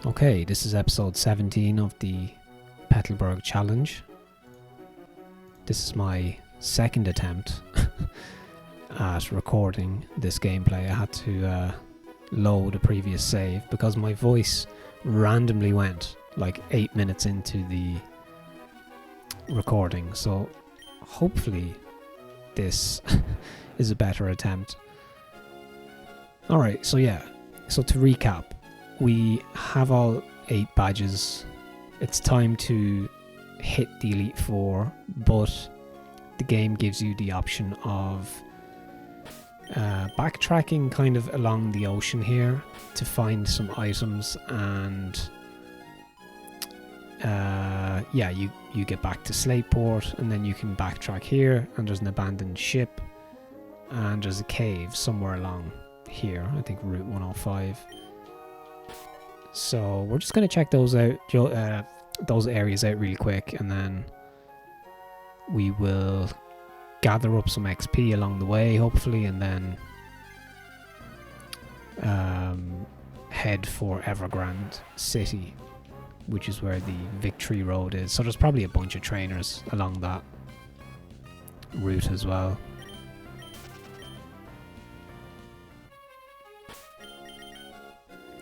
Okay, this is episode 17 of the Petalburg Challenge. This is my second attempt at recording this gameplay. I had to load a previous save because my voice randomly went like 8 minutes into the recording, so hopefully this is a better attempt. Alright, so to recap, we have all 8 badges. It's time to hit the Elite Four, but the game gives you the option of backtracking kind of along the ocean here to find some items, and you get back to Slateport, and then you can backtrack here, and there's an abandoned ship, and there's a cave somewhere along here, I think Route 105. So we're just going to check those out, those areas out really quick, and then we will gather up some XP along the way, hopefully, and then head for Evergrande City, which is where the Victory Road is. So there's probably a bunch of trainers along that route as well.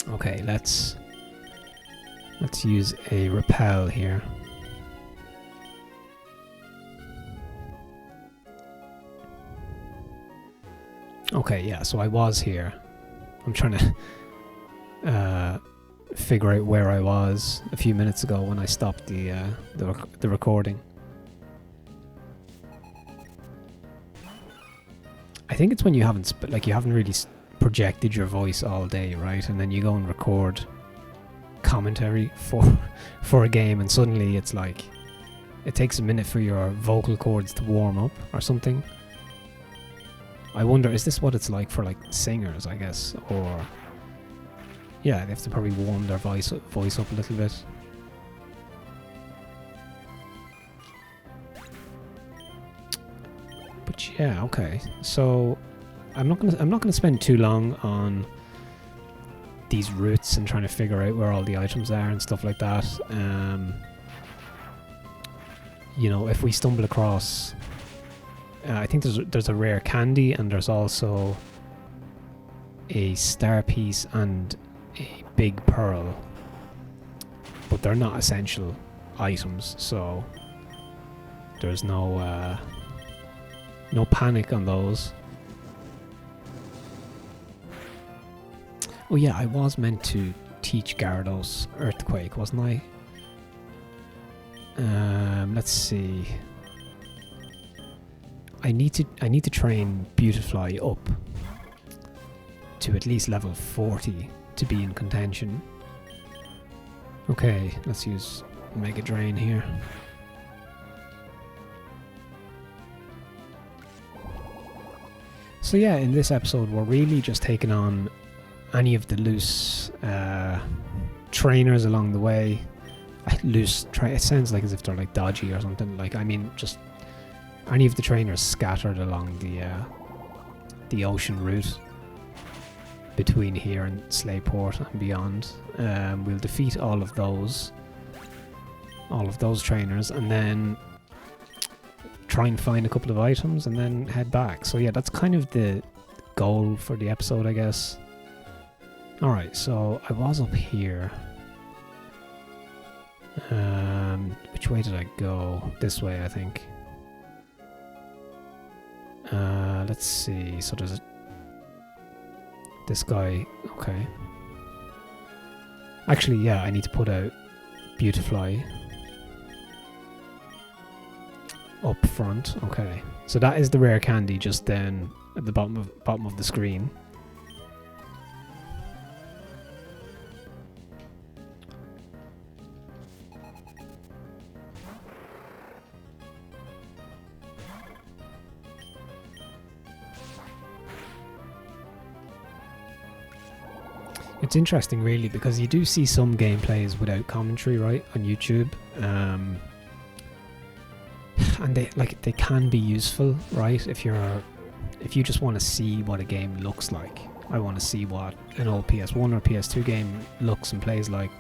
Okay, let's use a repel here. Okay, yeah, so I was here. I'm trying to figure out where I was a few minutes ago when I stopped the recording. I think it's when you haven't you haven't really projected your voice all day, right? And then you go and record commentary for a game, and suddenly it's like it takes a minute for your vocal cords to warm up or something. I wonder, is this what it's like for like singers, I guess? Or yeah, they have to probably warm their voice up a little bit. But yeah, okay. So I'm not gonna spend too long on these routes and trying to figure out where all the items are and stuff like that. You know, if we stumble across, I think there's a rare candy, and there's also a star piece and a big pearl, but they're not essential items, so there's no panic on those. Oh yeah, I was meant to teach Gyarados Earthquake, wasn't I? Let's see. I need to train Beautifly up to at least level 40 to be in contention. Okay, let's use Mega Drain here. So yeah, in this episode we're really just taking on any of the loose trainers along the way. It sounds like as if they're like dodgy or something. Like, I mean, just any of the trainers scattered along the ocean route between here and Slateport and beyond. We'll defeat all of those trainers, and then try and find a couple of items, and then head back. So yeah, that's kind of the goal for the episode, I guess. Alright, so I was up here. Which way did I go? This way, I think. Let's see. So there's this guy. Okay. Actually, yeah, I need to put out Beautifly up front. Okay. So that is the rare candy just then at the bottom of the screen. It's interesting, really, because you do see some gameplays without commentary, right, on YouTube, and they can be useful, right? If you just want to see what a game looks like. I want to see what an old PS1 or PS2 game looks and plays like.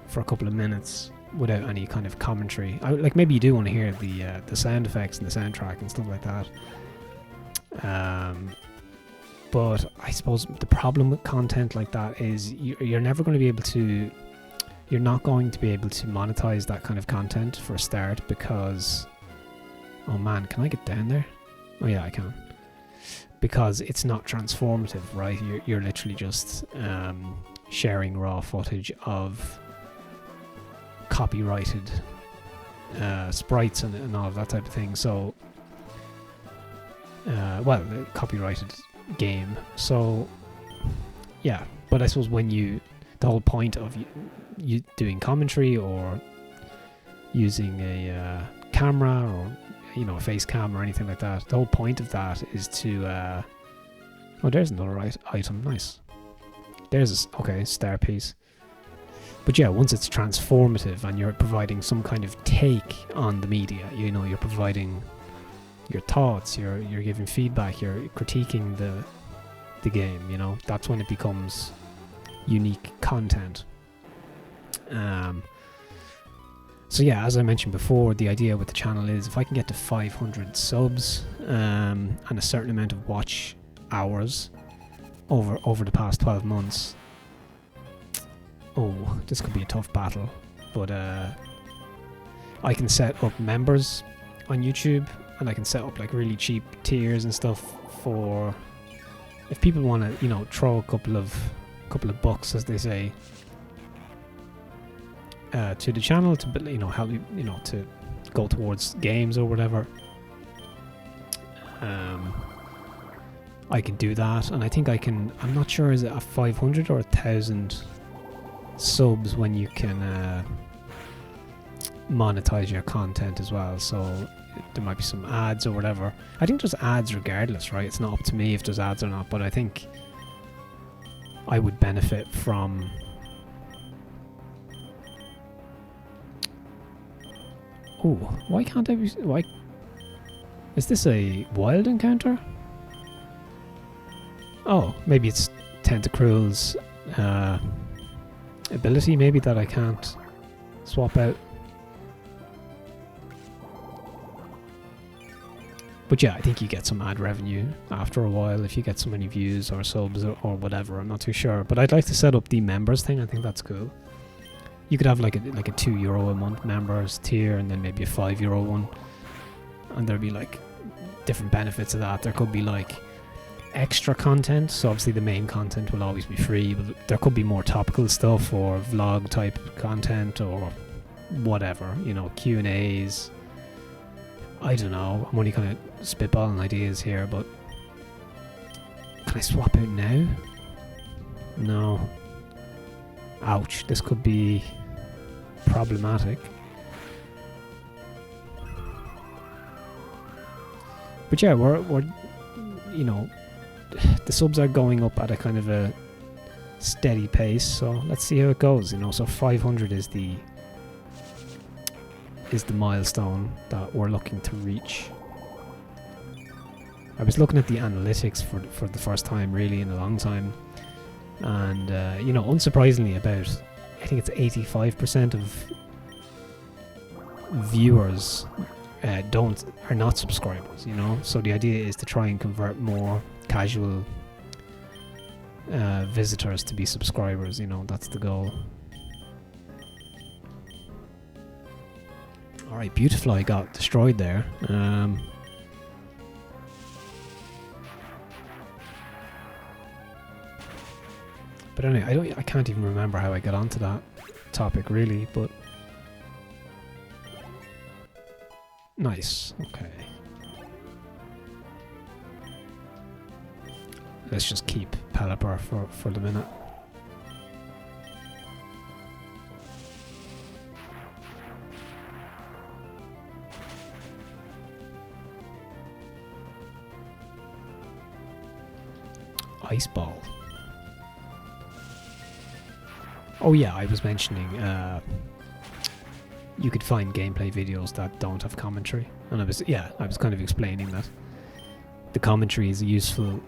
for a couple of minutes without any kind of commentary. Like maybe you do want to hear the sound effects and the soundtrack and stuff like that. But I suppose the problem with content like that is you're never going to be able to. You're not going to be able to monetize that kind of content for a start because, oh man, can I get down there? Oh yeah, I can. Because it's not transformative, right? You're literally just sharing raw footage of copyrighted sprites and all of that type of thing. So, well, a copyrighted game. So, yeah. But I suppose the whole point of you doing commentary or using a camera or a face cam or anything like that, the whole point of that is to oh, there's another item. Nice. There's a star piece. But yeah, once it's transformative and you're providing some kind of take on the media, you're providing your thoughts, you're giving feedback, you're critiquing the game, that's when it becomes unique content. So yeah, as I mentioned before, the idea with the channel is if I can get to 500 subs and a certain amount of watch hours over the past 12 months. Oh, this could be a tough battle, but I can set up members on YouTube, and I can set up like really cheap tiers and stuff for if people want to, throw a couple of bucks, as they say, to the channel to help you, to go towards games or whatever. I can do that, and I think I can. I'm not sure, is it a 500 or 1,000 subs when you can monetize your content as well. So there might be some ads or whatever. I think there's ads regardless, right? It's not up to me if there's ads or not, but I think I would benefit from oh, why can't I be... Why... Is this a wild encounter? Oh, maybe it's Tentacruel's ability, maybe, that I can't swap out. But yeah, I think you get some ad revenue after a while if you get so many views or subs or whatever. I'm not too sure. But I'd like to set up the members thing. I think that's cool. You could have like a €2 a month members tier, and then maybe a €5 one, and there'd be like different benefits of that. There could be like extra content, so obviously the main content will always be free, but there could be more topical stuff or vlog type content or whatever, Q&As. I don't know, I'm only kind of spitballing ideas here, but can I swap out now? No. Ouch, this could be problematic. But yeah, we're the subs are going up at a kind of a steady pace, so let's see how it goes. So 500 is the milestone that we're looking to reach. I was looking at the analytics for the first time really in a long time, and unsurprisingly, about I think it's 85% of viewers are not subscribers. So the idea is to try and convert more casual visitors to be subscribers. That's the goal. Alright, Beautifly got destroyed there. But anyway, I can't even remember how I got onto that topic really, but nice. Okay. Let's just keep Petalburg for the minute. Ice ball. Oh yeah, I was mentioning you could find gameplay videos that don't have commentary, and I was kind of explaining that the commentary is a useful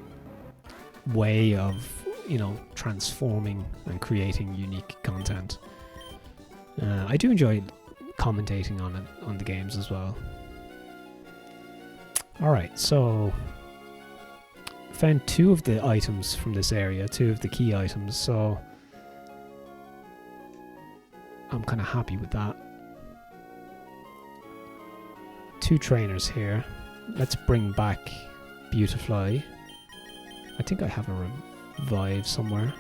way of transforming and creating unique content. I do enjoy commentating on the games as well. Alright, so found 2 of the items from this area, 2 of the key items, so I'm kind of happy with that. 2 trainers here. Let's bring back Beautifly. I think I have a revive somewhere.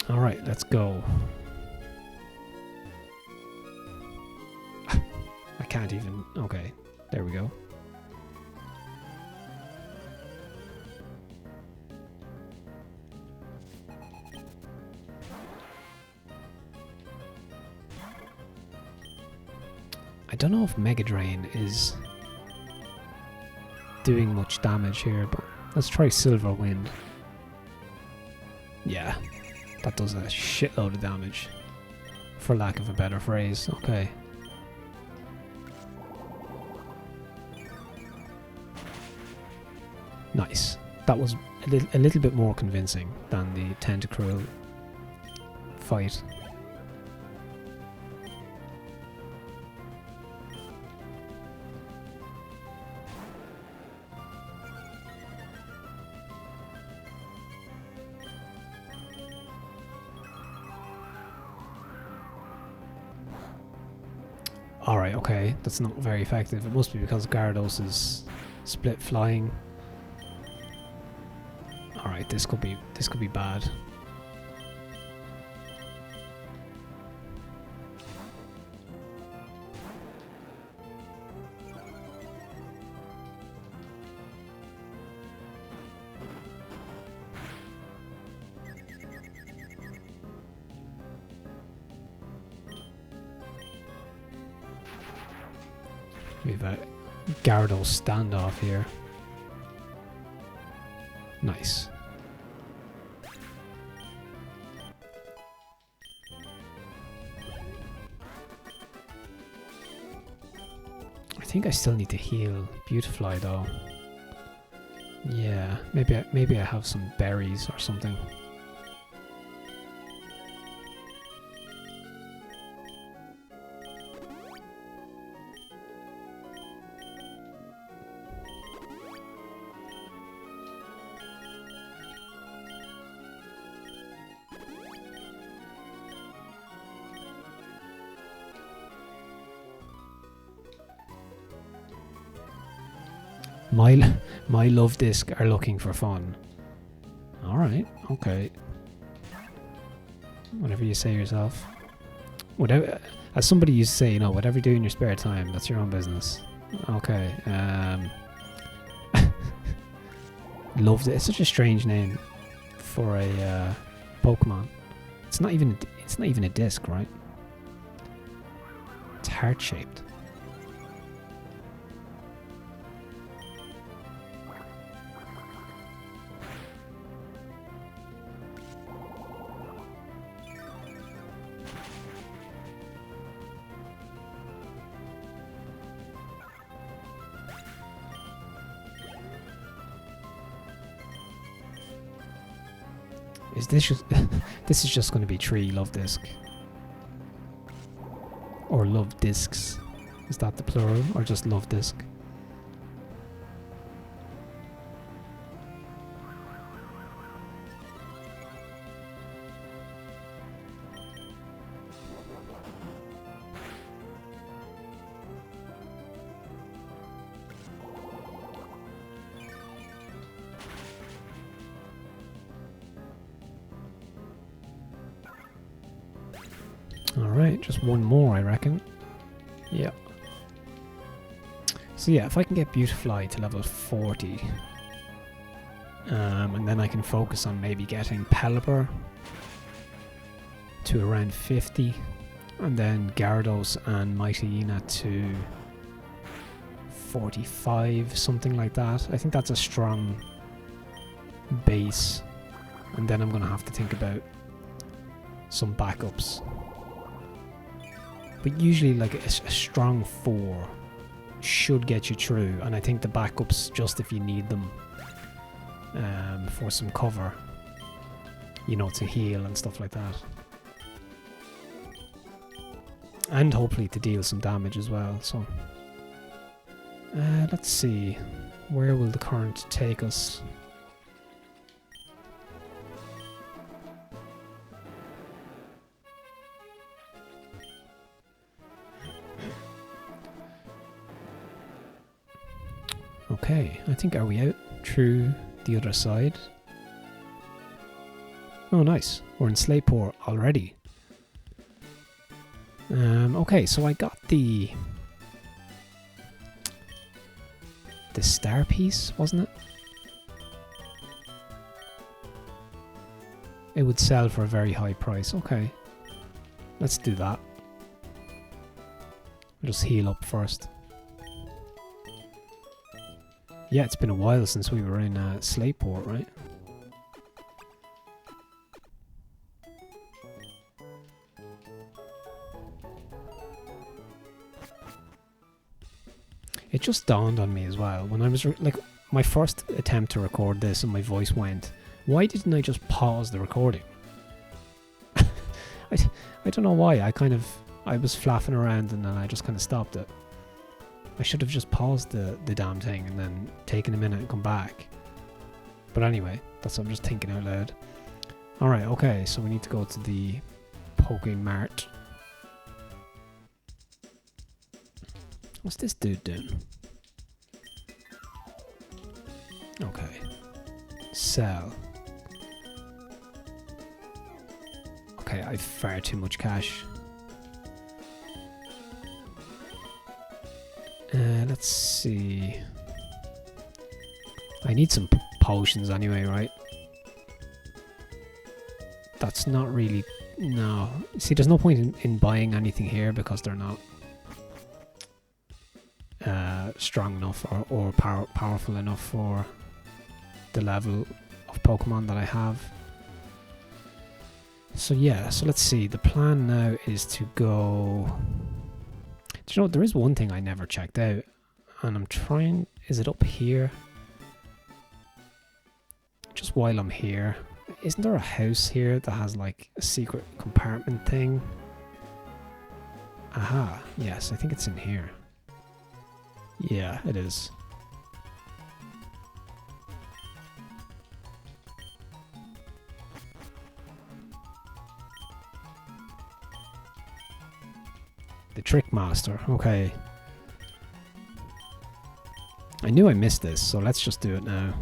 Alright, let's go. I can't even... Okay, there we go. I don't know if Mega Drain is doing much damage here, but let's try Silver Wind. Yeah. That does a shitload of damage, for lack of a better phrase. Okay. Nice. That was a little bit more convincing than the Tentacruel fight. Alright, okay, that's not very effective. It must be because Gyarados is split flying. Alright, this could be bad. We have a Gyarados standoff here. Nice. I think I still need to heal Beautifly though. Yeah, maybe I have some berries or something. My love disc are looking for fun. Alright, okay. Whatever you say yourself. Whatever, as somebody used to say, you know, whatever you do in your spare time, that's your own business. Okay, loved it. It's such a strange name for a Pokemon. It's not even a disc, right? It's heart shaped. Is this just this is just going to be 3 love disc or love discs? Is that the plural or just love disc? Alright, just one more, I reckon. Yeah. So yeah, if I can get Beautifly to level 40, and then I can focus on maybe getting Pelipper to around 50, and then Gyarados and Poochyena to 45, something like that. I think that's a strong base, and then I'm gonna have to think about some backups. But usually, like a strong 4 should get you through, and I think the backups just if you need them for some cover, you know, to heal and stuff like that, and hopefully to deal some damage as well. So let's see, where will the current take us? Okay, I think, are we out through the other side? Oh, nice. We're in Slateport already. Okay, so I got the star piece, wasn't it? It would sell for a very high price. Okay, let's do that. We'll just heal up first. Yeah, it's been a while since we were in Slateport, right? It just dawned on me as well when I was like my first attempt to record this and my voice went, why didn't I just pause the recording? I don't know why. I was flapping around and then I just kind of stopped it. I should have just paused the damn thing and then taken a minute and come back. But anyway, that's what I'm just thinking out loud. Alright, okay, so we need to go to the Pokemart. What's this dude doing? Okay. Sell. Okay, I've far too much cash. Let's see. I need some potions anyway, right? That's not really... No. See, there's no point in buying anything here because they're not strong enough or powerful enough for the level of Pokemon that I have. So yeah, so let's see. The plan now is to go... Do you know, there is one thing I never checked out, and I'm trying... Is it up here? Just while I'm here. Isn't there a house here that has like a secret compartment thing? Aha, yes, I think it's in here. Yeah, it is. The Trick Master, okay. I knew I missed this, so let's just do it now.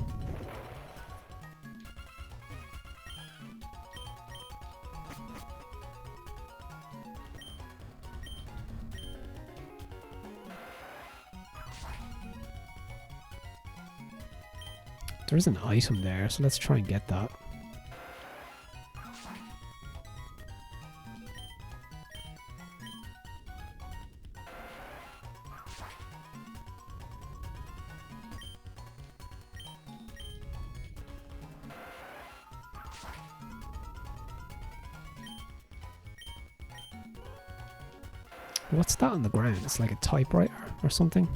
There's an item there, so let's try and get that. What's that on the ground? It's like a typewriter or something?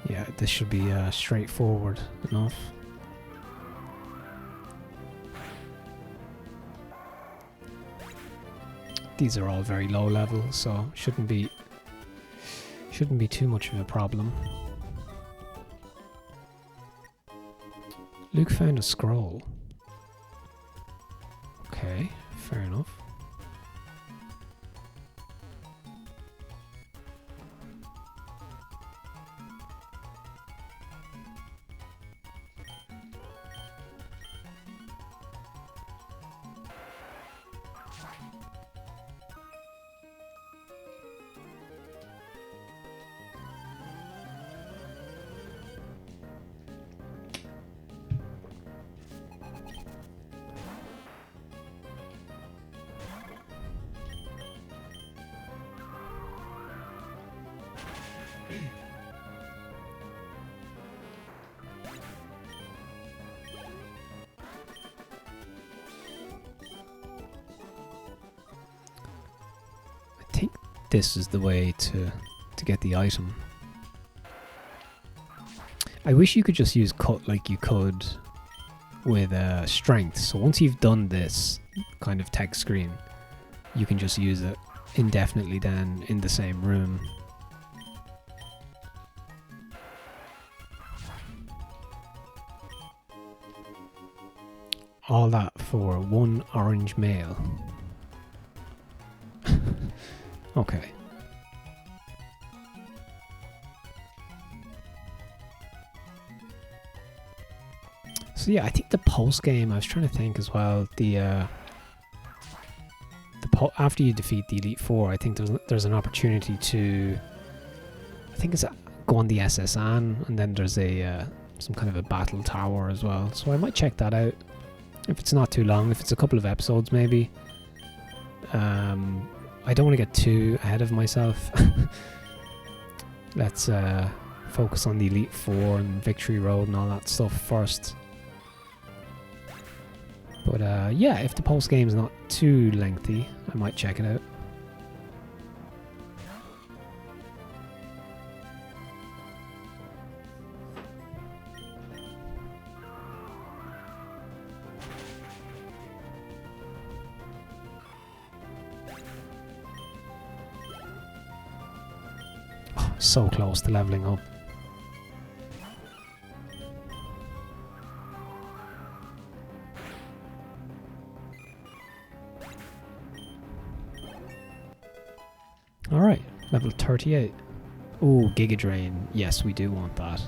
Yeah, this should be straightforward enough. These are all very low level, so shouldn't be too much of a problem. Luke found a scroll. Okay, fair enough. think this is the way to get the item. I wish you could just use cut like you could with strength. So once you've done this kind of text screen, you can just use it indefinitely then in the same room. All that for 1 orange mail. Okay. So yeah, I think the post game, I was trying to think as well, after you defeat the Elite Four, I think there's an opportunity to, I think it's go on the SSN, and then there's a some kind of a battle tower as well. So I might check that out if it's not too long, if it's a couple of episodes maybe. I don't want to get too ahead of myself. Let's focus on the Elite Four and Victory Road and all that stuff first. But yeah, if the post game's not too lengthy, I might check it out. Oh, so close to leveling up. Alright, level 38. Ooh, Giga Drain. Yes, we do want that.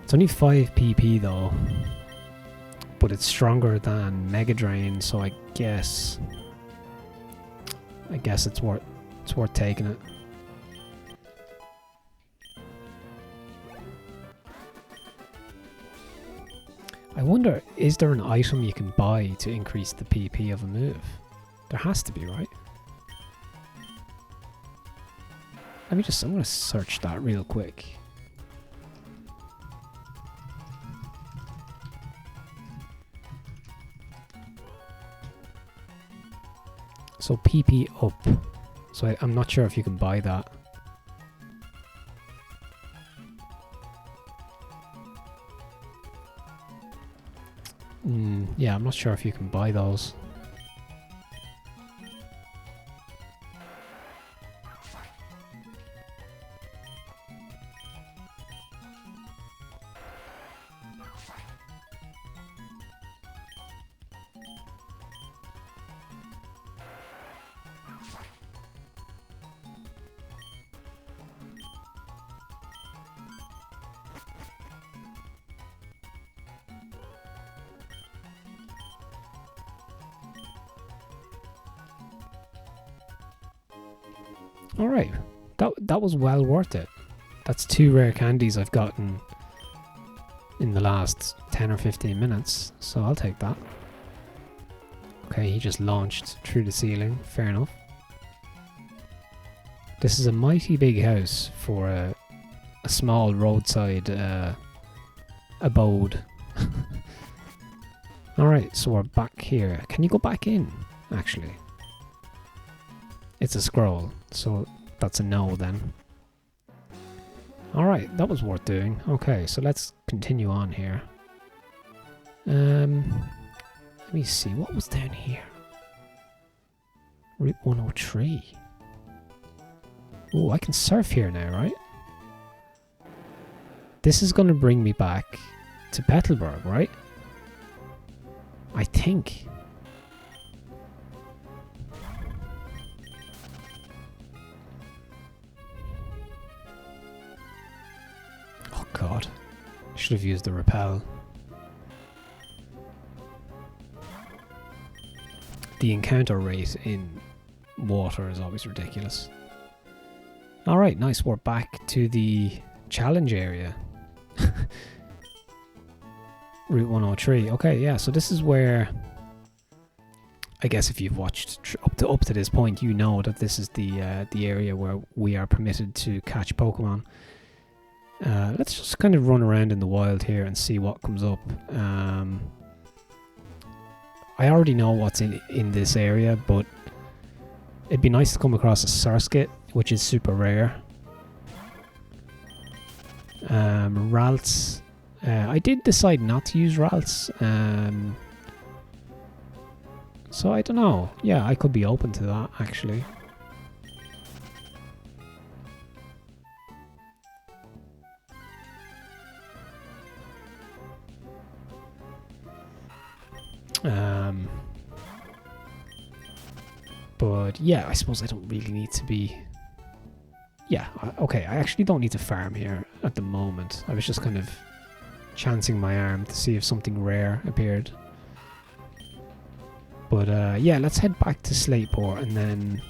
It's only 5 PP though, but it's stronger than Mega Drain, so I guess it's worth taking it. I wonder, is there an item you can buy to increase the PP of a move? There has to be, right? I'm going to search that real quick. So PP up. So I'm not sure if you can buy that. Yeah, I'm not sure if you can buy those. Alright, that was well worth it. That's 2 rare candies I've gotten in the last 10 or 15 minutes, so I'll take that. Okay, he just launched through the ceiling, fair enough. This is a mighty big house for a small roadside abode. Alright, so we're back here. Can you go back in, actually? It's a scroll, so that's a no then. Alright, that was worth doing. Okay, so let's continue on here. Let me see, what was down here? Route 103. Oh, I can surf here now, right? This is going to bring me back to Petalburg, right? I think. Oh god. I should have used the repel. The encounter rate in water is always ridiculous. Alright, nice. We're back to the challenge area. Route 103. Okay, yeah, so this is where, I guess if you've watched up to this point, you know that this is the area where we are permitted to catch Pokemon. Let's just kind of run around in the wild here and see what comes up. I already know what's in this area, but It'd be nice to come across a Surskit, which is super rare. Ralts. I did decide not to use Ralts. So I don't know. Yeah, I could be open to that actually. But yeah, I suppose I don't really need to be... Yeah, okay, I actually don't need to farm here at the moment. I was just kind of chancing my arm to see if something rare appeared. But yeah, let's head back to Slateport and then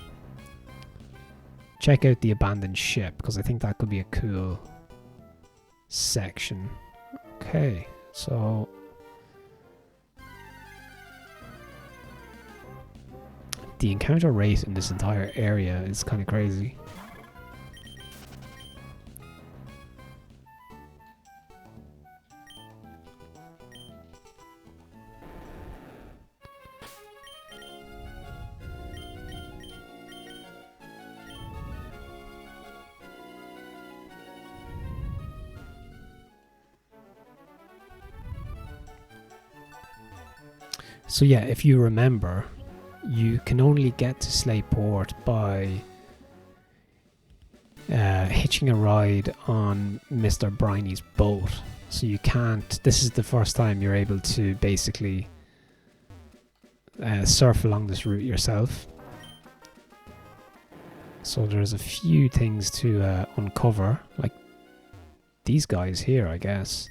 check out the abandoned ship, because I think that could be a cool section. Okay, so... the encounter rate in this entire area is kind of crazy. So yeah, if you remember, you can only get to Slateport by hitching a ride on Mr. Briny's boat. So you can't... This is the first time you're able to basically surf along this route yourself. So there's a few things to uncover, like these guys here, I guess.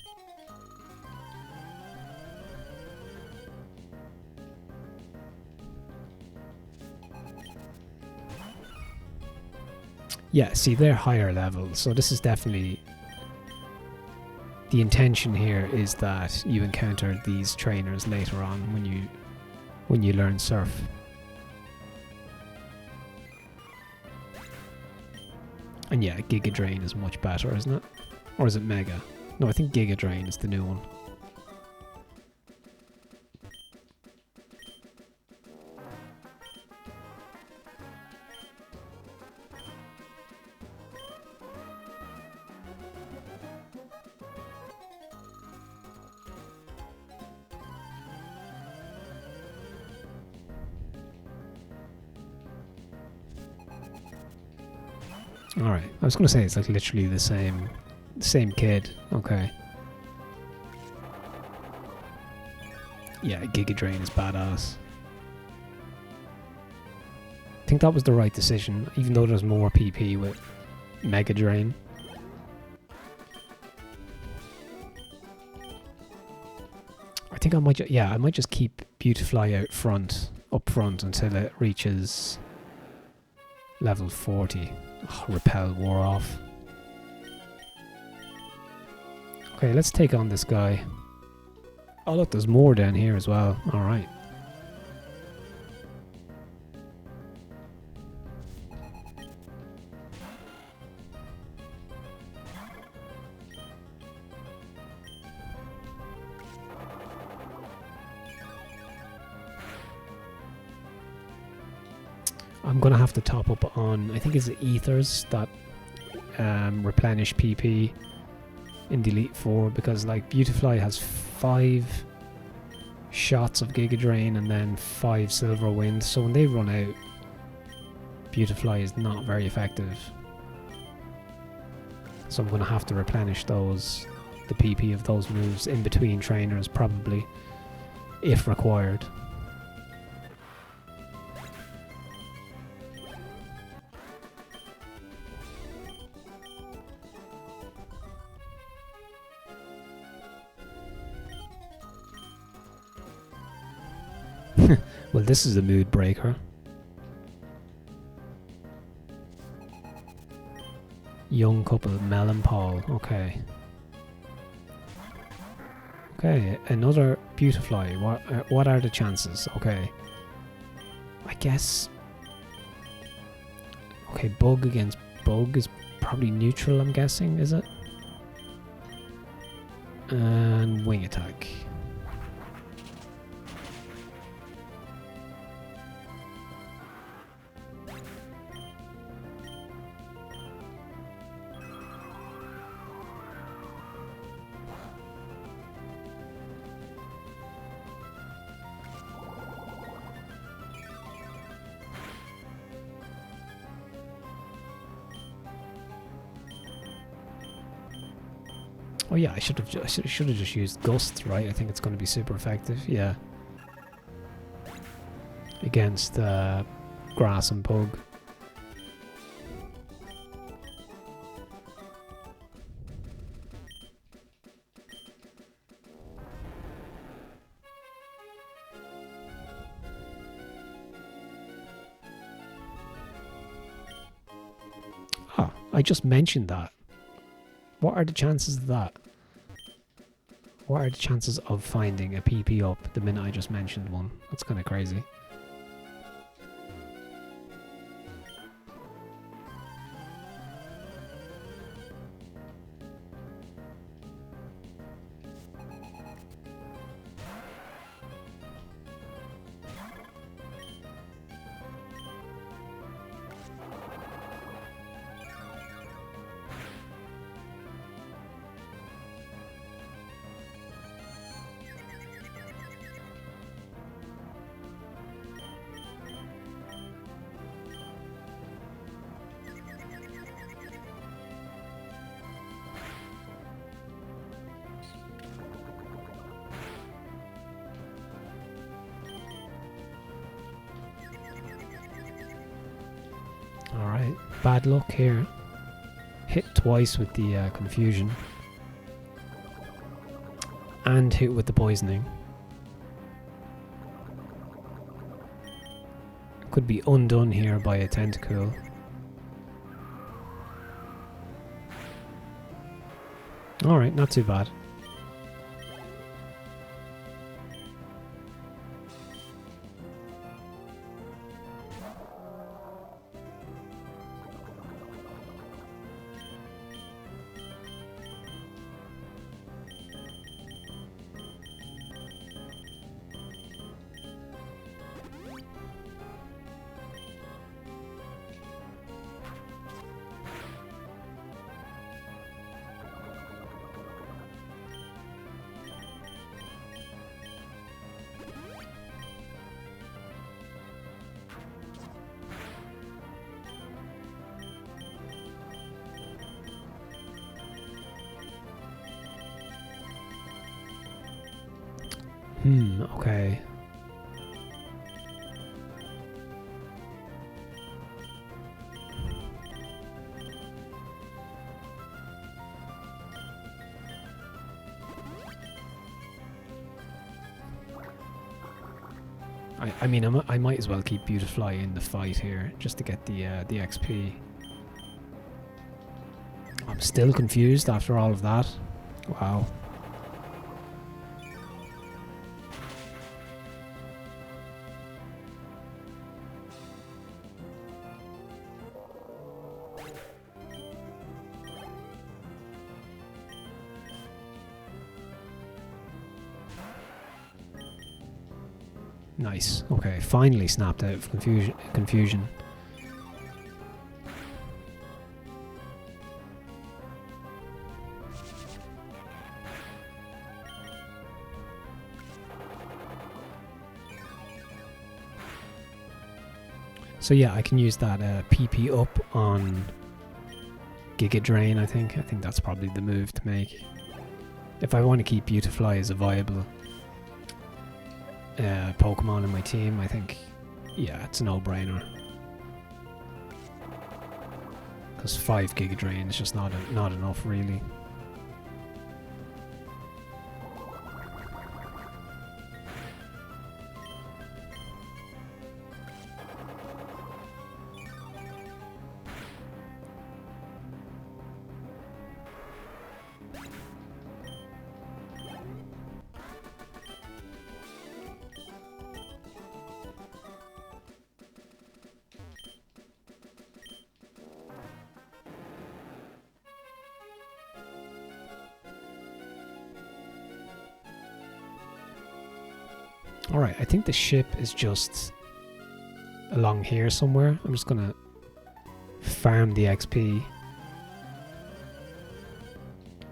Yeah, see, they're higher level, so this is definitely... The intention here is that you encounter these trainers later on when you learn surf. And yeah, Giga Drain is much better, isn't it? Or is it Mega? No, I think Giga Drain is the new one. Alright, I was going to say it's like literally the same kid. Okay. Yeah, Giga Drain is badass. I think that was the right decision, even though there's more PP with Mega Drain. I think I might I might just keep Beautifly up front until it reaches level 40. Oh, Repel wore off. Okay, let's take on this guy. Oh look, there's more down here as well. Alright. I'm gonna have to top up on, I think it's the ethers that replenish PP in the Elite Four, because like Beautifly has 5 shots of Giga Drain and then 5 Silver Wind, so when they run out, Beautifly is not very effective. So I'm gonna have to replenish the PP of those moves in between trainers, probably, if required. Well, this is a mood breaker. Young couple, Mel and Paul. Okay. Okay, another Beautifly. What are the chances? Okay. I guess... Okay, Bug against Bug is probably neutral, I'm guessing, is it? And Wing Attack. Oh yeah, I should have just used Gust, right? I think it's going to be super effective. Yeah. Against Grass and Pug. Ah, I just mentioned that. What are the chances of that? What are the chances of finding a PP up the minute I just mentioned one? That's kind of crazy. Alright, bad luck here. Hit twice with the confusion. And hit with the poisoning. Could be undone here by a tentacle. Alright, not too bad. Okay. I mean, I might as well keep Beautifly in the fight here, just to get the XP. I'm still confused after all of that. Wow. Nice. Okay, finally snapped out of confusion. So yeah, I can use that PP up on Giga Drain, I think. I think that's probably the move to make. If I want to keep Beautifly as a viable Pokemon in my team, I think, yeah, it's a no-brainer. Because 5 Giga Drain is just not enough, really. Alright, I think the ship is just along here somewhere. I'm just gonna farm the XP.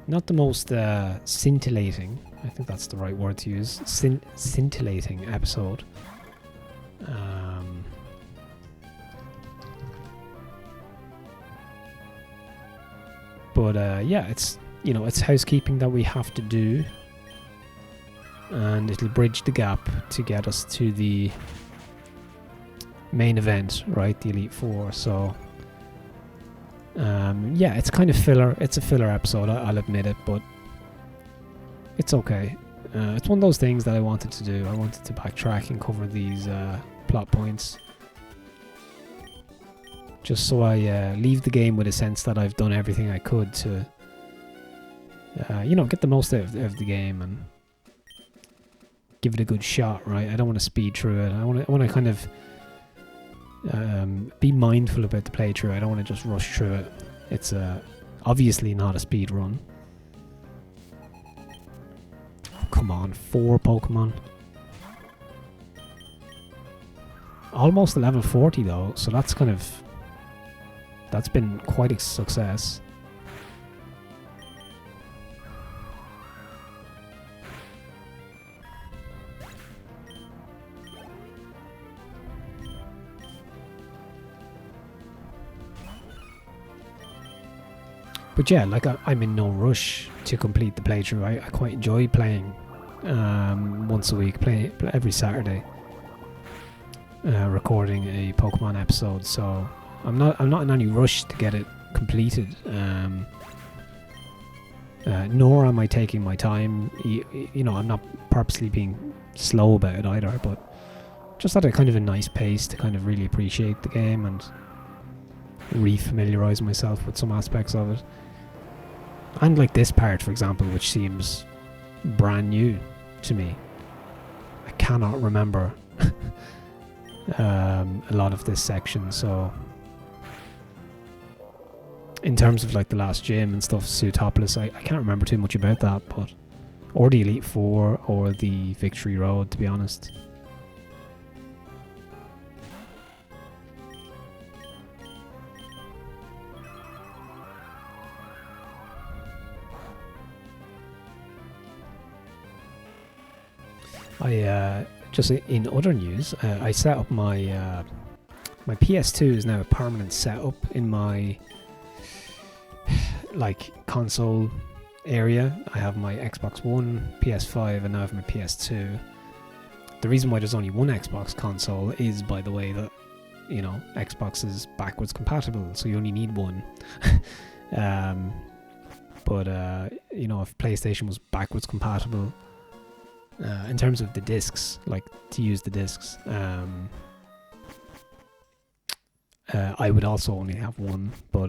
Not the most scintillating, I think that's the right word to use, scintillating episode. But yeah, it's you know, it's housekeeping that we have to do, and it'll bridge the gap to get us to the main event, right? The Elite Four. So yeah, it's kind of filler. It's a filler episode, I'll admit it, but it's okay. It's one of those things that I wanted to do. I wanted to backtrack and cover these plot points, just so I leave the game with a sense that I've done everything I could to, you know, get the most out of the game and give it a good shot, right? I don't want to speed through it. I want to kind of be mindful about the playthrough. I don't want to just rush through it. It's obviously not a speed run. Oh, come on, 4 Pokemon. Almost level 40 though, so that's been quite a success. But yeah, like I'm in no rush to complete the playthrough. I quite enjoy playing once a week, play every Saturday, recording a Pokemon episode. So I'm not in any rush to get it completed. Nor am I taking my time. You know, I'm not purposely being slow about it either, but just at a kind of a nice pace to kind of really appreciate the game and re-familiarize myself with some aspects of it. And like this part, for example, which seems brand new to me. I cannot remember a lot of this section, so in terms of like the last gym and stuff, Zootopolis, I can't remember too much about that, but or the Elite Four or the Victory Road, to be honest. Just in other news, I set up my my PS2 is now a permanent setup in my like console area. I have my Xbox One, PS5, and now I have my PS2. The reason why there's only one Xbox console is, by the way, that, you know, Xbox is backwards compatible, so you only need one. But you know, if PlayStation was backwards compatible, in terms of the discs, like to use the discs, I would also only have one. But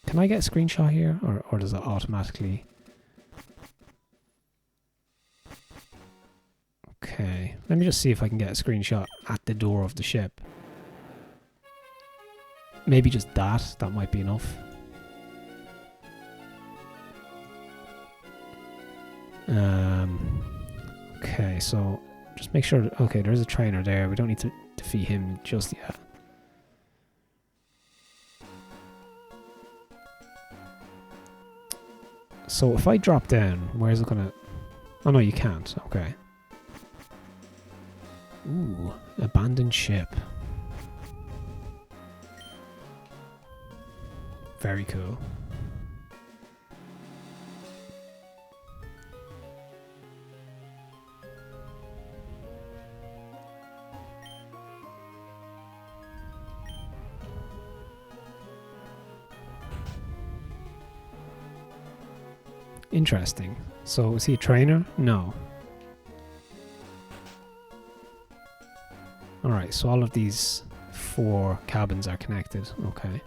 can I get a screenshot here, or does it automatically? Okay, let me just see if I can get a screenshot at the door of the ship. Maybe just that might be enough. Okay, so just make sure. Okay, there's a trainer there. We don't need to defeat him just yet. So if I drop down, where is it gonna? Oh no, you can't. Okay. Ooh, abandoned ship. Very cool. Interesting. So is he a trainer? No. Alright, so all of these 4 cabins are connected. Okay.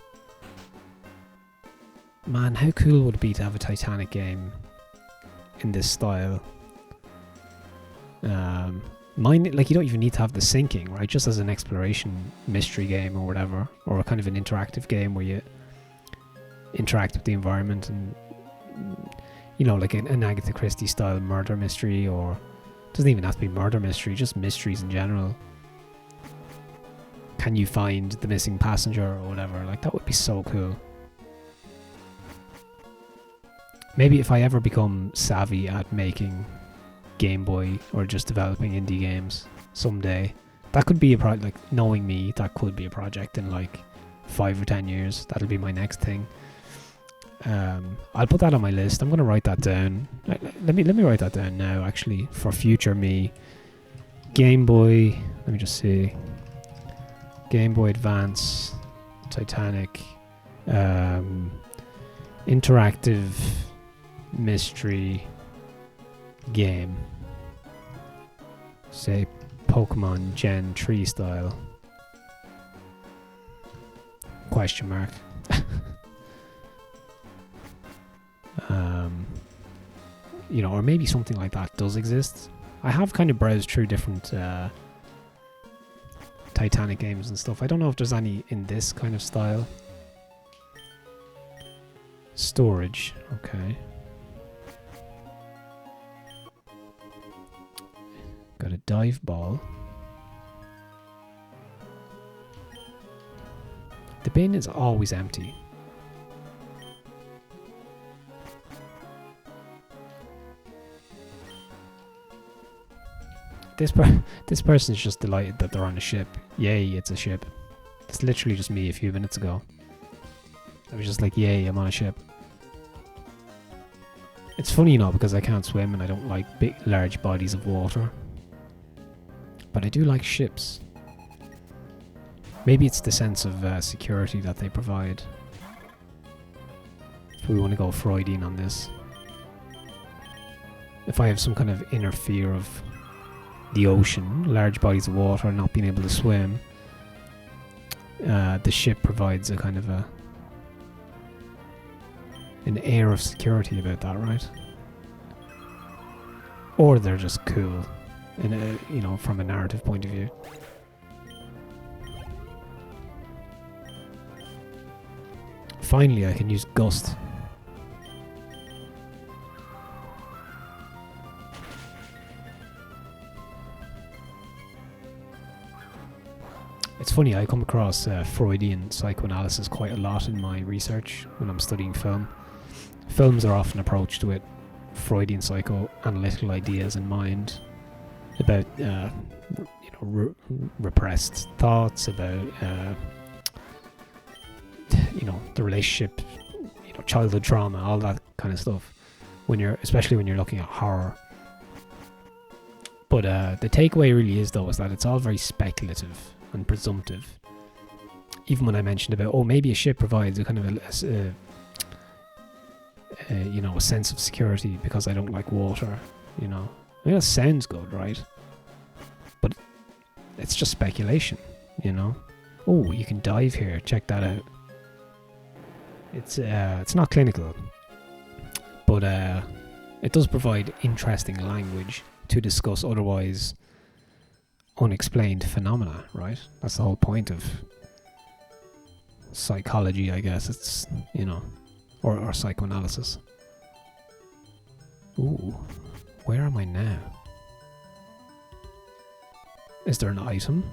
Man, how cool would it be to have a Titanic game in this style? Mine, like, you don't even need to have the syncing, right? Just as an exploration mystery game or whatever, or a kind of an interactive game where you interact with the environment and, you know, like an Agatha Christie style murder mystery, or it doesn't even have to be murder mystery, just mysteries in general. Can you find the missing passenger or whatever? Like, that would be so cool. Maybe if I ever become savvy at making Game Boy or just developing indie games someday, that could be a project. Like, knowing me, that could be a project in like 5 or 10 years. That'll be my next thing. I'll put that on my list. I'm gonna write that down. Let me write that down now. Actually, for future me. Game Boy. Let me just see. Game Boy Advance, Titanic, interactive mystery game. Say Pokemon Gen 3 style. Question mark. You know, or maybe something like that does exist. I have kind of browsed through different Titanic games and stuff. I don't know if there's any in this kind of style. Storage, okay. Got a dive ball. The bin is always empty. This person's just delighted that they're on a ship. Yay, it's a ship. It's literally just me a few minutes ago. I was just like, yay, I'm on a ship. It's funny, you know, because I can't swim and I don't like big, large bodies of water. But I do like ships. Maybe it's the sense of security that they provide. If we want to go Freudian on this. If I have some kind of inner fear of the ocean, large bodies of water, not being able to swim, the ship provides a kind of an air of security about that, right? Or they're just cool, in a, you know, from a narrative point of view. Finally, I can use Gust. It's funny, I come across Freudian psychoanalysis quite a lot in my research when I'm studying film. Films are often approached with Freudian psychoanalytical ideas in mind about repressed thoughts, about the relationship, childhood trauma, all that kind of stuff. Especially when you're looking at horror. But the takeaway really is that it's all very speculative and presumptive. Even when I mentioned about, maybe a ship provides a kind of a sense of security because I don't like water, I mean, that sounds good, right? But it's just speculation, Oh, you can dive here, check that out. It's not clinical, but it does provide interesting language to discuss otherwise unexplained phenomena, right? That's the whole point of psychology, I guess. It's, or psychoanalysis. Ooh, where am I now? Is there an item?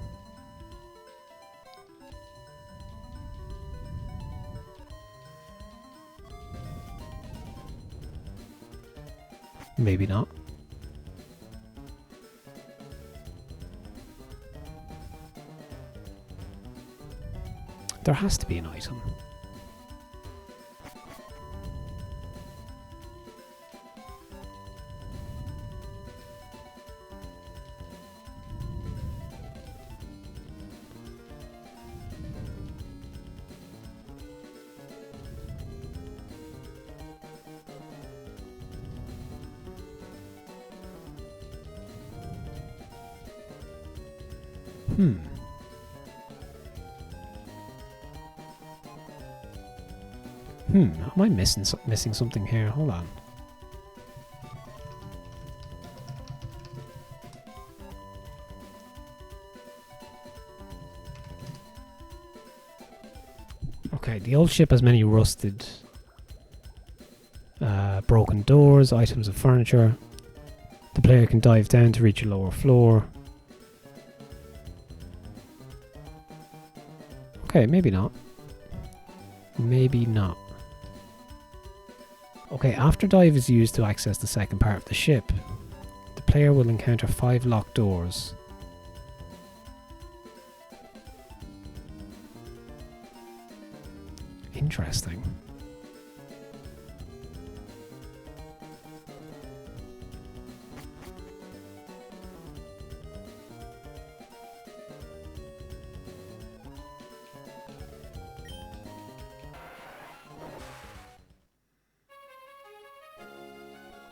Maybe not. There has to be an item. Am I missing something here? Hold on. Okay, the old ship has many rusted, broken doors, items of furniture. The player can dive down to reach a lower floor. Okay, maybe not. Maybe not. Okay, after dive is used to access the second part of the ship, the player will encounter 5 locked doors. Interesting.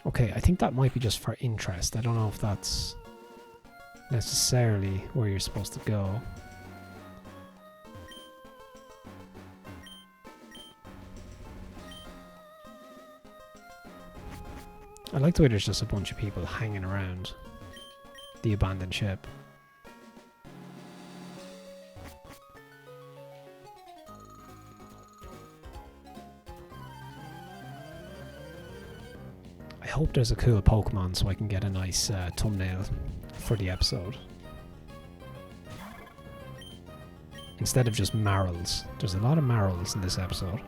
Okay, I think that might be just for interest. I don't know if that's necessarily where you're supposed to go. I like the way there's just a bunch of people hanging around the abandoned ship. I hope there's a cool Pokemon so I can get a nice thumbnail for the episode. Instead of just Marils. There's a lot of Marils in this episode.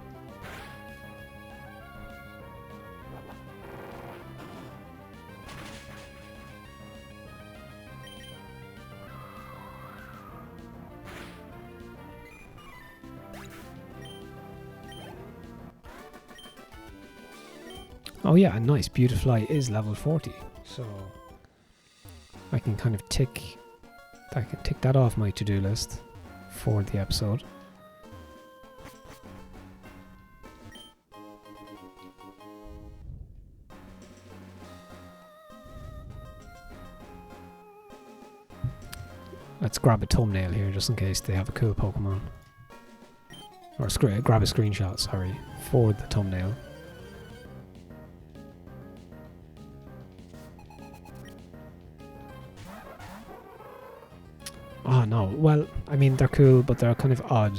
Oh yeah, nice. Beautifly is level 40, so I can kind of tick that off my to-do list for the episode. Let's grab a thumbnail here just in case they have a cool Pokemon. Or grab a screenshot, sorry, for the thumbnail. Oh no, well, I mean they're cool, but they're kind of odd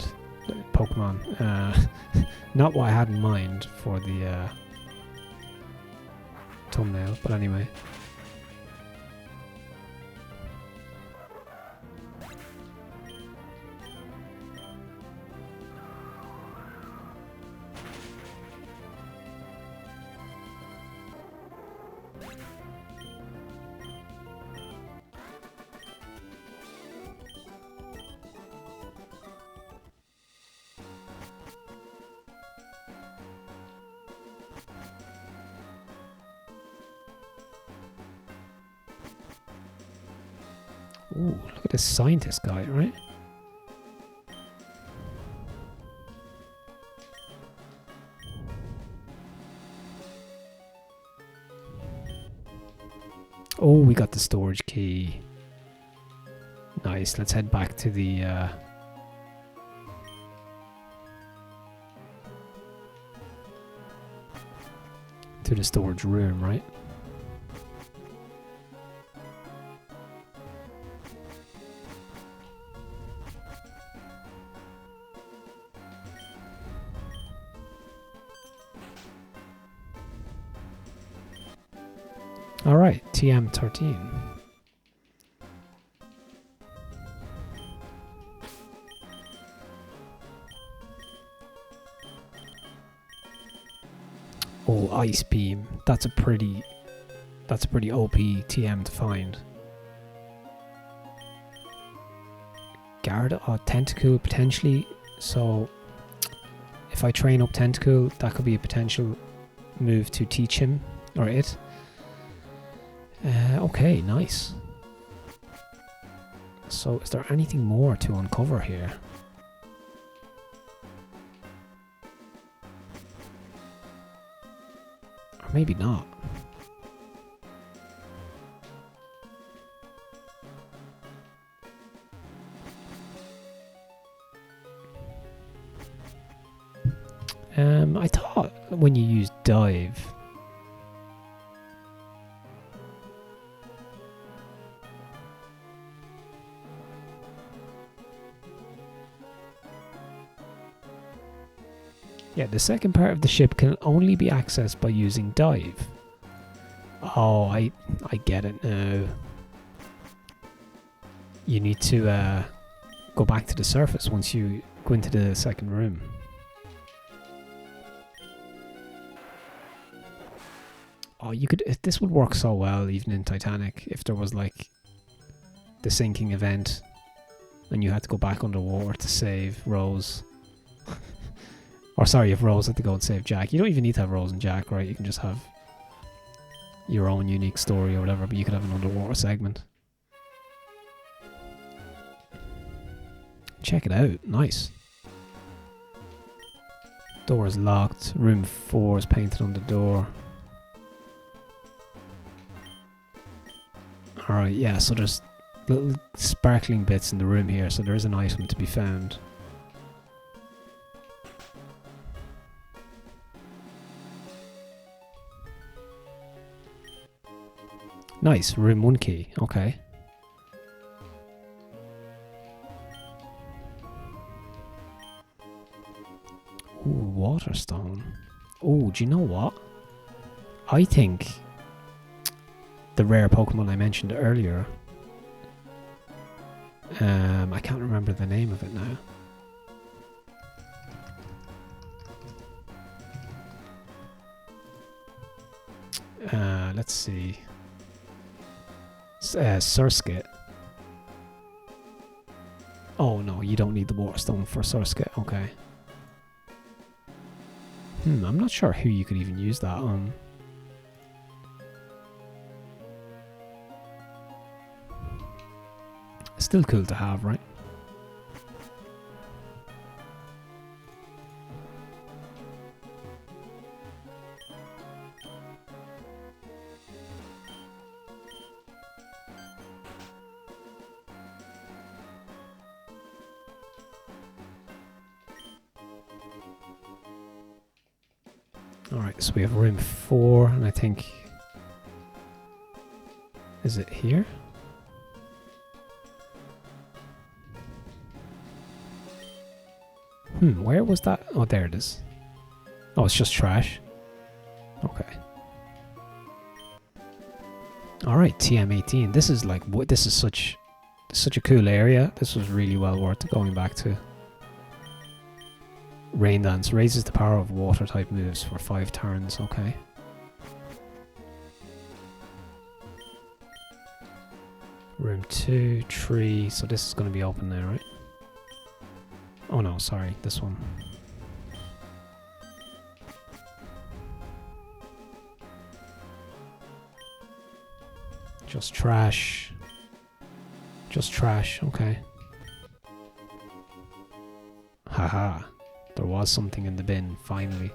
Pokemon. Not what I had in mind for the thumbnail, but anyway. Ooh, look at this scientist guy, right? Oh, we got the storage key. Nice, let's head back to the storage room, right? Alright, TM13. Oh, Ice Beam. That's a pretty OP TM to find. Guard Tentacool potentially, so if I train up Tentacool, that could be a potential move to teach him, or it. Okay, nice. So, is there anything more to uncover here? Or maybe not. I thought when you use dive, yeah, the second part of the ship can only be accessed by using dive. Oh, I get it now. You need to go back to the surface once you go into the second room. Oh, you could. This would work so well even in Titanic if there was like the sinking event and you had to go back underwater to save Rose. Or sorry, if Rose had to go and save Jack. You don't even need to have Rose and Jack, right? You can just have your own unique story or whatever, but you could have an underwater segment. Check it out. Nice. Door is locked. Room 4 is painted on the door. Alright, yeah, so there's little sparkling bits in the room here, so there is an item to be found. Nice, room 1 key, okay. Ooh, Waterstone. Oh, do you know what? I think the rare Pokemon I mentioned earlier, I can't remember the name of it now. Let's see. Surskit. Oh no, you don't need the Waterstone for Surskit, okay. I'm not sure who you could even use that on. Still cool to have, right? Alright, so we have room 4, and I think... Is it here? Where was that? Oh, there it is. Oh, it's just trash. Okay. Alright, TM18. This is like, this is such a cool area. This was really well worth going back to. Rain Dance raises the power of water type moves for 5 turns, okay. Room 2, 3, so this is going to be open now, right? Oh no, sorry, this one. Just trash. Just trash, okay. Haha. There was something in the bin, finally.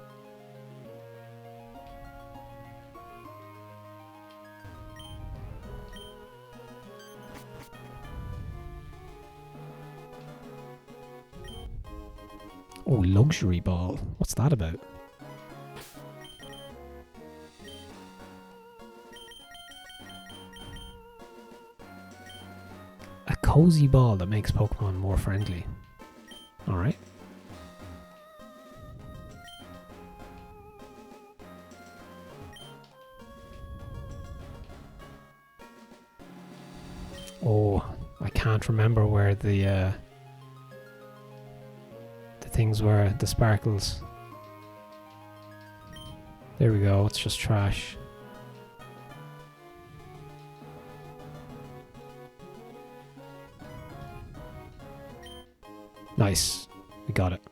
Oh, luxury ball. What's that about? A cozy ball that makes Pokemon more friendly. Alright. Oh, I can't remember where the things were, the sparkles. There we go, it's just trash. Nice, we got it.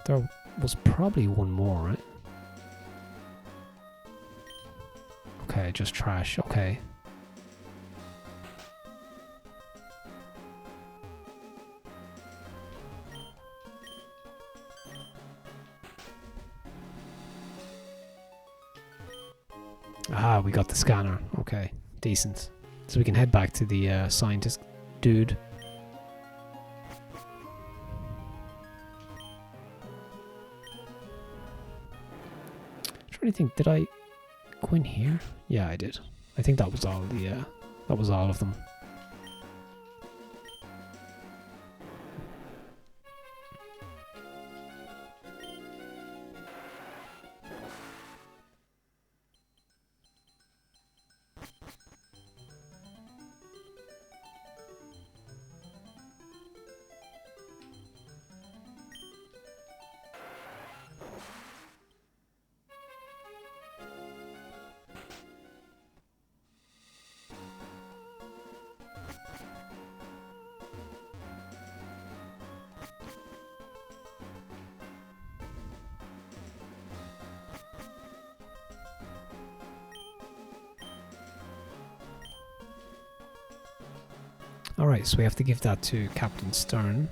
There was probably one more, right? Okay, just trash, okay. Ah, we got the scanner. Okay, decent. So we can head back to the scientist dude. I'm trying to think, did I go in here? Yeah, I did. I think that was all the that was all of them. Alright, so we have to give that to Captain Stern.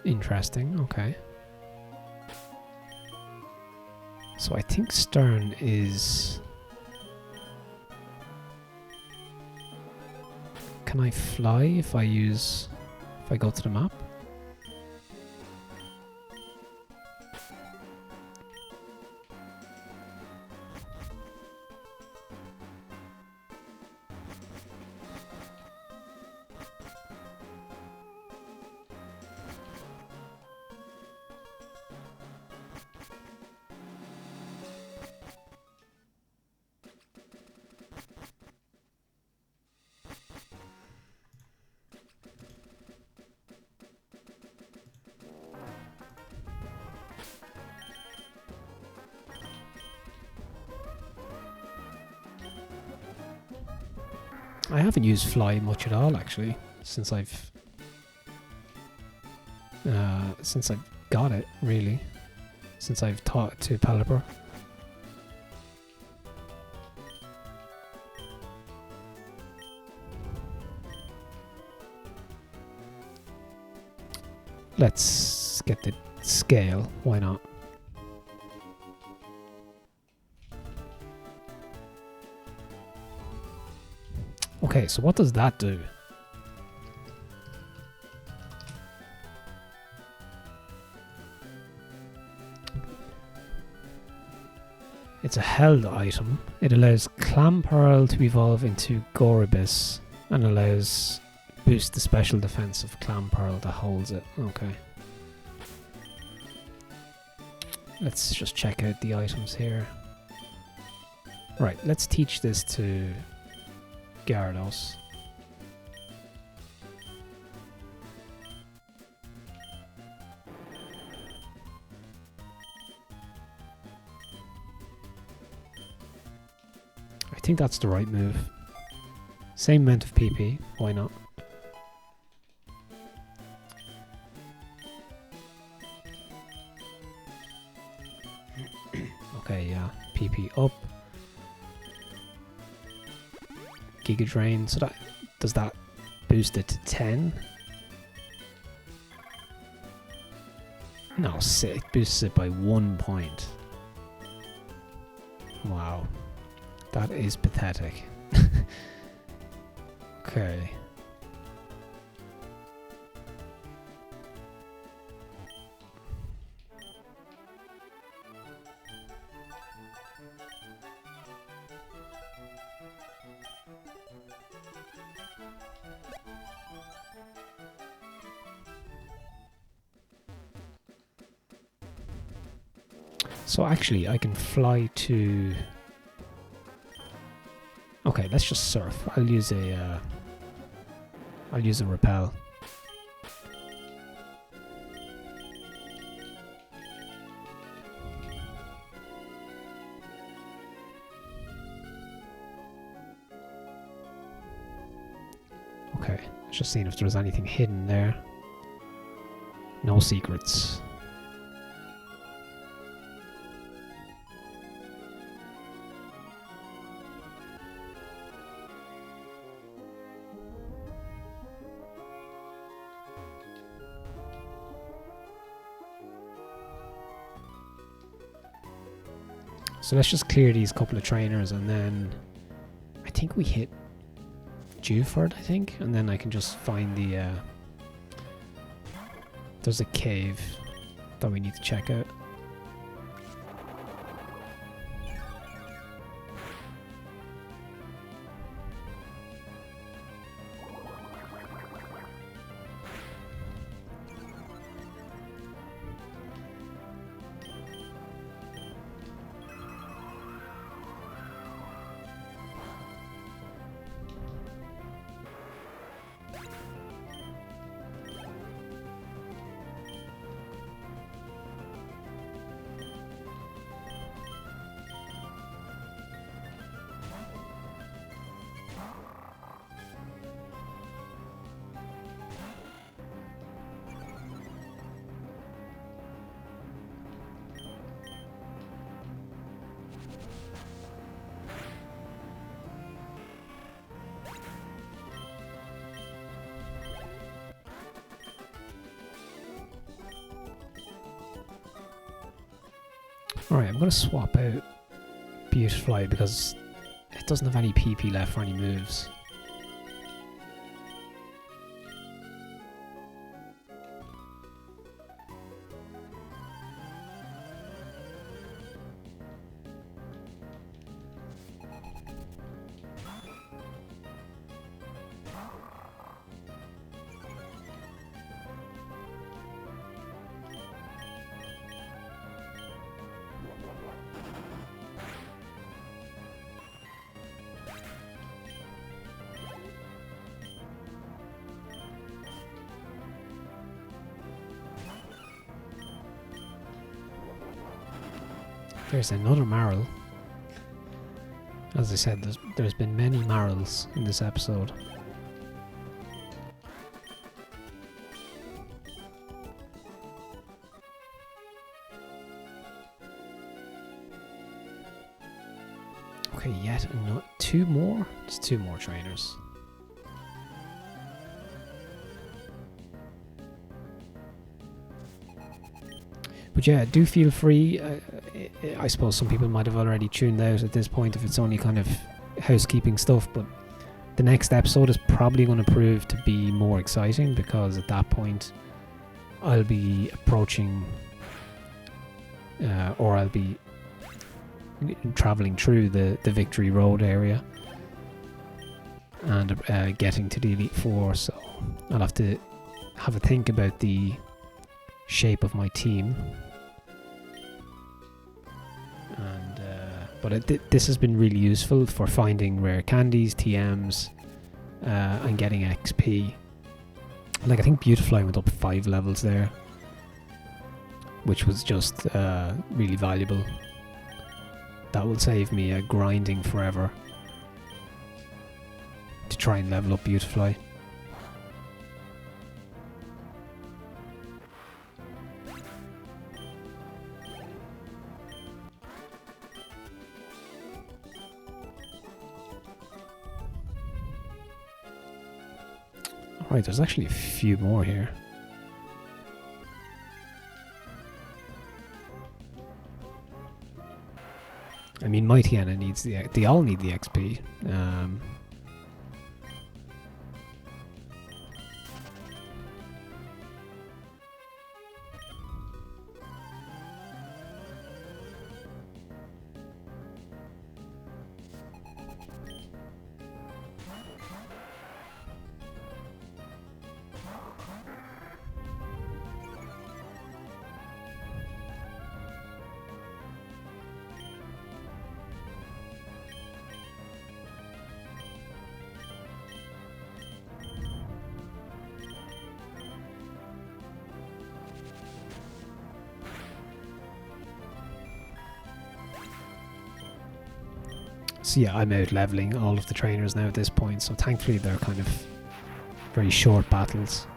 Interesting, okay. So I think stern is... Can I fly if I go to the map? I haven't used fly much at all actually since I've got it really, since I've taught to Petalburg. Let's get the scale, why not? Okay, so what does that do? It's a held item. It allows Clampearl to evolve into Goribus and allows boost the special defense of Clampearl that holds it. Okay. Let's just check out the items here. Right, let's teach this to Gyarados. I think that's the right move. Same amount of PP, why not? Okay, yeah, PP up. Giga Drain, so that does that boost it to 10? No, it boosts it by 1 point. Wow, that is pathetic. Okay. So actually I can fly to... Okay, let's just surf. I'll use a repel. Okay, just seeing if there's anything hidden there. No secrets. So let's just clear these couple of trainers and then I think we hit Dewford, I think, and then I can just find the there's a cave that we need to check out. Alright, I'm going to swap out Beautifly because it doesn't have any PP left for any moves. There's another Marl. As I said, there's been many Marls in this episode. Okay, yet two more? Just two more trainers. But yeah, do feel free. I suppose some people might have already tuned out at this point if it's only kind of housekeeping stuff, but the next episode is probably going to prove to be more exciting because at that point I'll be approaching or I'll be travelling through the Victory Road area and getting to the Elite Four, so I'll have to have a think about the shape of my team. And but this has been really useful for finding rare candies, TMs, and getting XP. Like I think Beautifly went up 5 levels there, which was just really valuable. That will save me grinding forever to try and level up Beautifly. Alright, there's actually a few more here. I mean, Poochyena needs they all need the XP. So yeah, I'm out leveling all of the trainers now at this point, so thankfully they're kind of very short battles.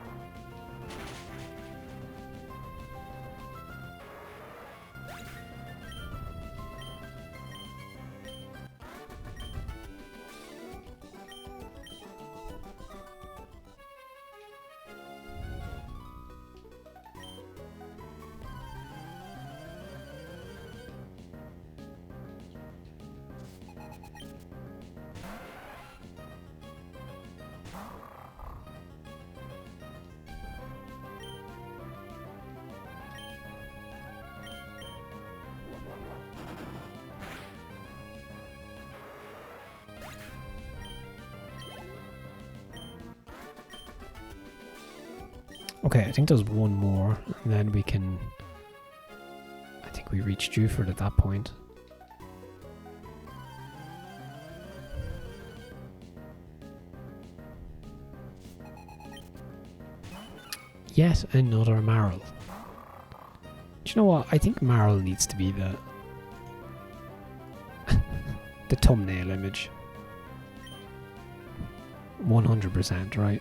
Okay, I think there's one more, and then we can... I think we reached Juford at that point. Yet another Marl. Do you know what? I think Marl needs to be the... the thumbnail image. 100%, right?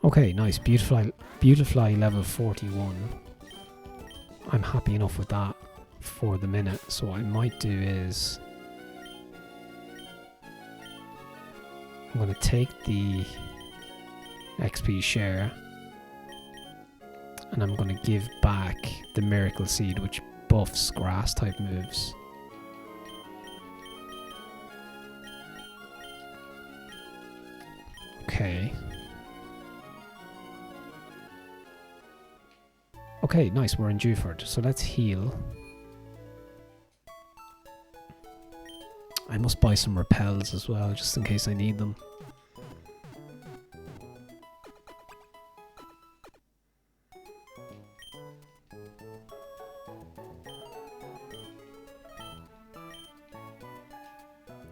Okay, nice. Beautifly level 41. I'm happy enough with that for the minute. So what I might do is I'm going to take the XP share and I'm going to give back the Miracle Seed, which buffs grass type moves. Okay. Okay, nice, we're in Dewford, so let's heal. I must buy some repels as well, just in case I need them.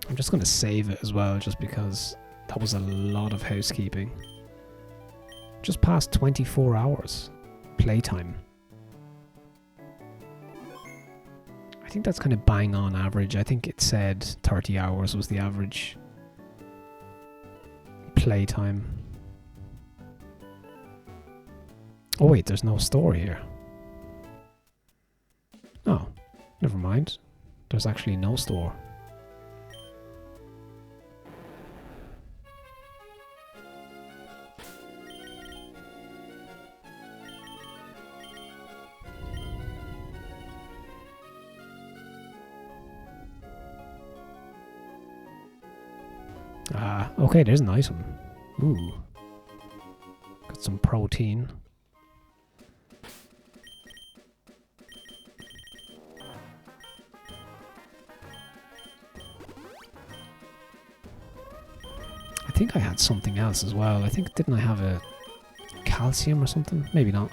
I'm just going to save it as well, just because that was a lot of housekeeping. Just past 24 hours playtime. I think that's kind of bang on average. I think it said 30 hours was the average playtime. Oh wait, there's no store here. Oh, never mind. There's actually no store. Okay, there's an item. Ooh. Got some protein. I think I had something else as well. I think, didn't I have a calcium or something? Maybe not.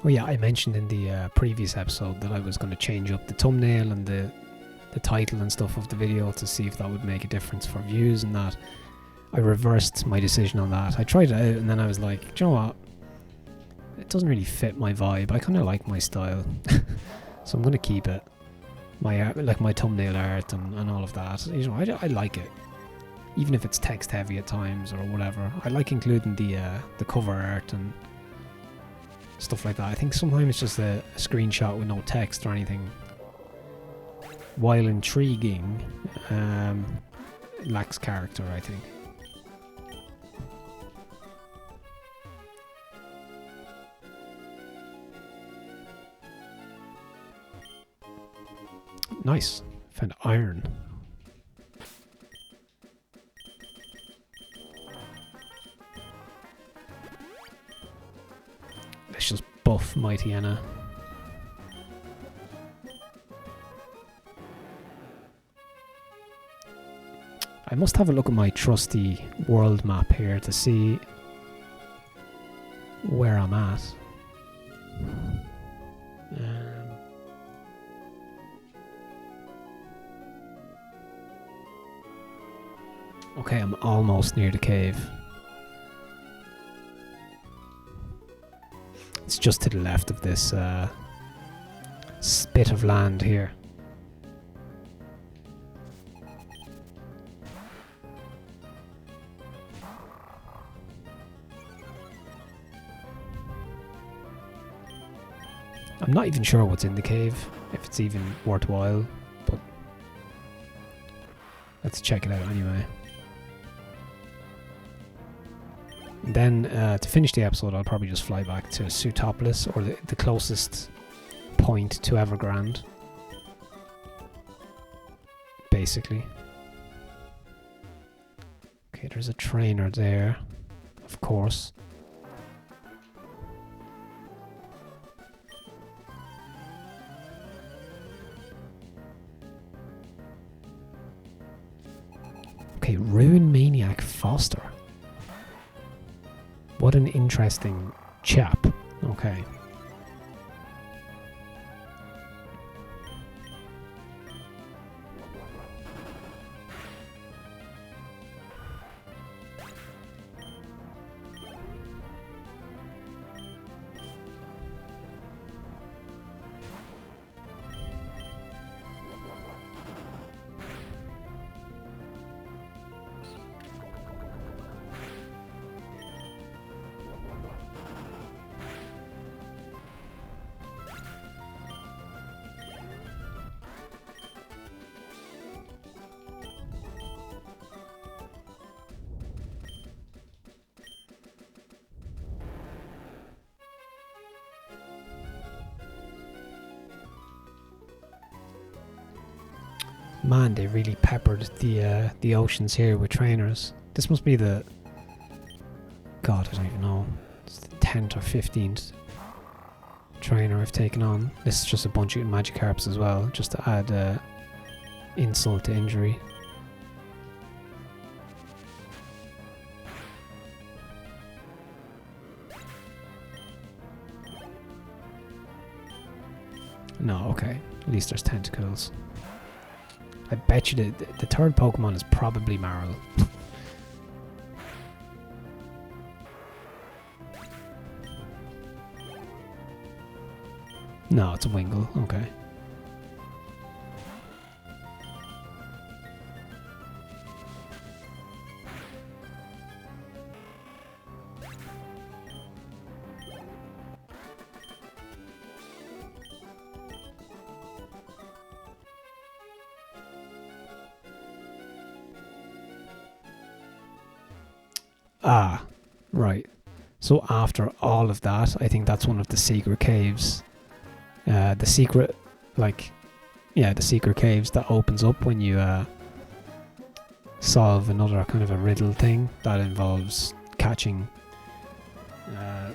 Oh yeah, I mentioned in the previous episode that I was going to change up the thumbnail and the title and stuff of the video to see if that would make a difference for views, and that I reversed my decision on that. I tried it out and then I was like, do you know what? It doesn't really fit my vibe. I kind of like my style. So I'm going to keep it. My like my thumbnail art and all of that. You know, I like it. Even if it's text heavy at times or whatever. I like including the cover art and stuff like that. I think sometimes it's just a screenshot with no text or anything, while intriguing, it lacks character, I think. Nice. Found iron. Let's just buff Poochyena. I must have a look at my trusty world map here to see where I'm at. Okay, I'm almost near the cave. It's just to the left of this spit of land here. I'm not even sure what's in the cave, if it's even worthwhile, but let's check it out anyway. And then to finish the episode, I'll probably just fly back to Sutopolis, or the closest point to Evergrande, basically. Okay, there's a trainer there, of course. Okay, Ruin Maniac Foster. What an interesting chap. Okay. Man, they really peppered the oceans here with trainers. This must be the... God, I don't even know. It's the 10th or 15th trainer I've taken on. This is just a bunch of Magikarps as well, just to add insult to injury. No, okay. At least there's tentacles. I bet you the third Pokemon is probably Marl. No, it's a Wingull. Okay. Ah, right. So after all of that, I think that's one of the secret caves. The secret, the secret caves that opens up when you solve another kind of a riddle thing that involves catching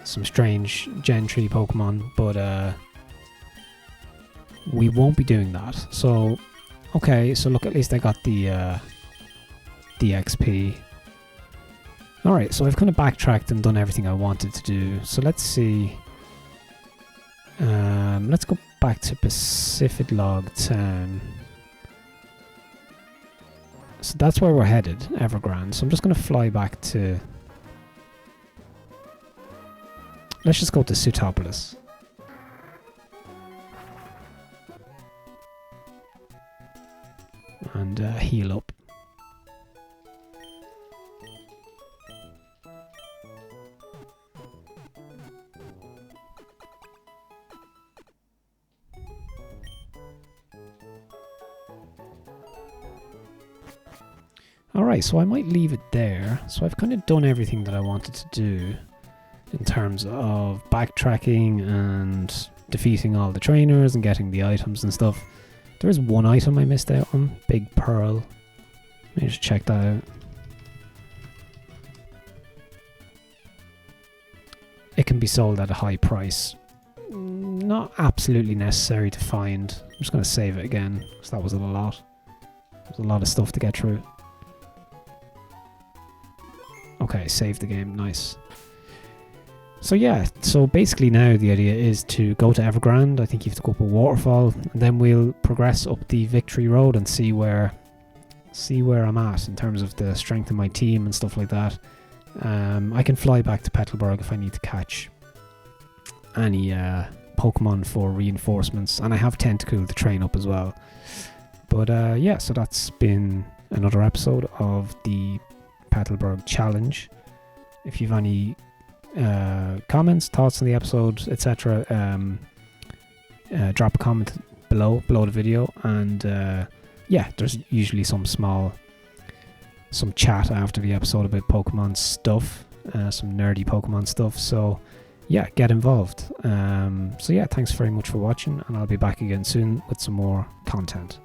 some strange Gen 3 Pokemon, but we won't be doing that. So, okay, so look, at least I got the XP. Alright, so I've kind of backtracked and done everything I wanted to do. So let's see. Let's go back to Petalburg Town. So that's where we're headed, Evergrande. So I'm just going to fly back to... Let's just go to Sutopolis. And heal up. Alright, so I might leave it there. So I've kind of done everything that I wanted to do in terms of backtracking and defeating all the trainers and getting the items and stuff. There is one item I missed out on, Big Pearl. Let me just check that out. It can be sold at a high price. Not absolutely necessary to find. I'm just going to save it again, because that was a lot. There's a lot of stuff to get through. Okay, save the game, nice. So yeah, so basically now the idea is to go to Evergrande. I think you have to go up a waterfall, and then we'll progress up the Victory Road and see where I'm at in terms of the strength of my team and stuff like that. I can fly back to Petalburg if I need to catch any Pokemon for reinforcements, and I have Tentacool to train up as well. But yeah, so that's been another episode of the Petalburg Challenge. If you've any comments, thoughts on the episode, etc., drop a comment below the video, and yeah, there's usually some chat after the episode about Pokemon stuff, some nerdy Pokemon stuff, so yeah, get involved. So yeah, thanks very much for watching, and I'll be back again soon with some more content.